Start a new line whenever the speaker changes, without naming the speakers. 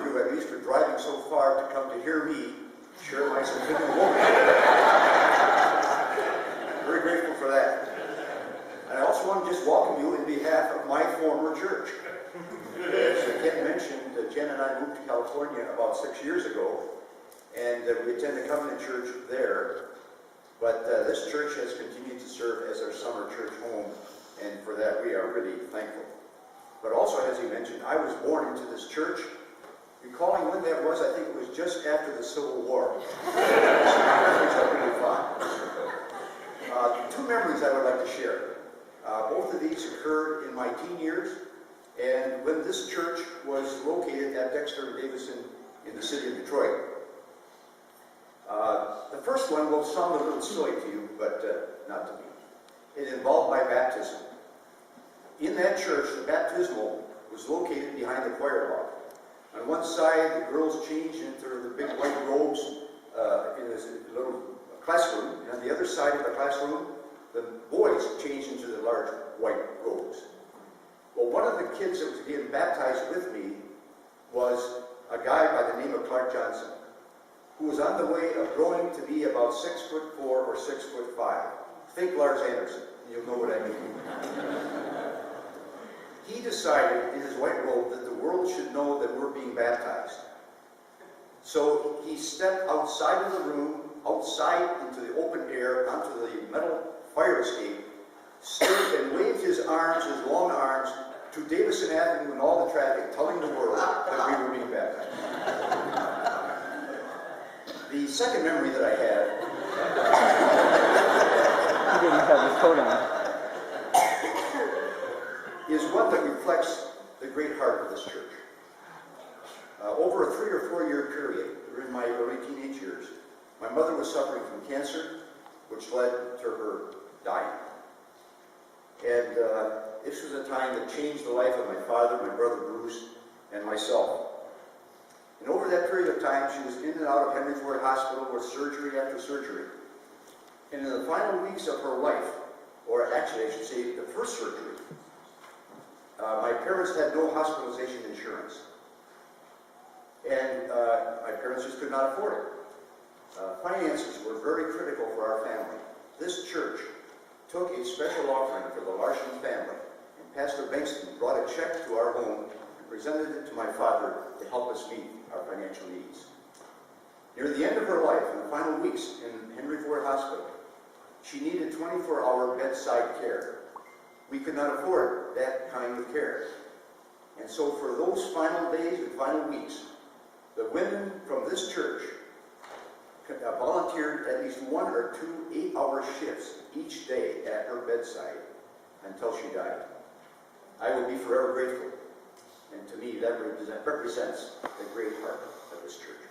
honored you at least for driving so far to come to hear me share my Centennial Banquet. Very grateful for that. And I also want to just welcome you in behalf of my former church. As Ken mentioned, Jen and I moved to California about 6 years ago, and we attend the Covenant Church there. But this church has continued to serve as our summer church home, and for that we are really thankful. But also, as he mentioned, I was born into this church. Recalling when that was, I think it was just after the Civil War. Which are really fun. Two memories I would like to share. Both of these occurred in my teen years, and when this church was located at Dexter and Davison in the city of Detroit. The first one will sound a little silly to you, but not to me. It involved my baptism. In that church, the baptismal was located behind the choir loft. On one side, the girls changed into the big white robes in this little classroom, and on the other side of the classroom, the boys changed into the large white robes. Well, one of the kids that was being baptized with me was a guy by the name of Clark Johnson, who was on the way of growing to be about 6'4" or 6'5". Think Lars Anderson, you'll know what I mean. He decided in his white robe that the world should know that we're being baptized. So he stepped outside of the room, outside into the open air, onto the metal fire escape, stood and waved his arms, his long arms, to Davison Avenue and all the traffic, telling the world that we were being baptized. The second memory that I had...
He didn't have his coat on.
...is one that reflects the great heart of this church. Over a 3 or 4 year period, during my early teenage years, my mother was suffering from cancer, which led to her dying. And this was a time that changed the life of my father, my brother Bruce, and myself. And over that period of time, she was in and out of Henry Ford Hospital with surgery after surgery. And in the final weeks of her life, or actually I should say the first surgery, my parents had no hospitalization insurance. And my parents just could not afford it. Finances were very critical for our family. This church took a special offering for the Larson family, and Pastor Bankston brought a check to our home and presented it to my father to help us meet our financial needs. Near the end of her life, in the final weeks in Henry Ford Hospital, she needed 24-hour bedside care. We could not afford that kind of care. And so for those final days and final weeks, the women from this church volunteered at least 1 or 2 8-hour shifts each day at her bedside until she died. I will be forever grateful. And to me, that represents the great heart of this church.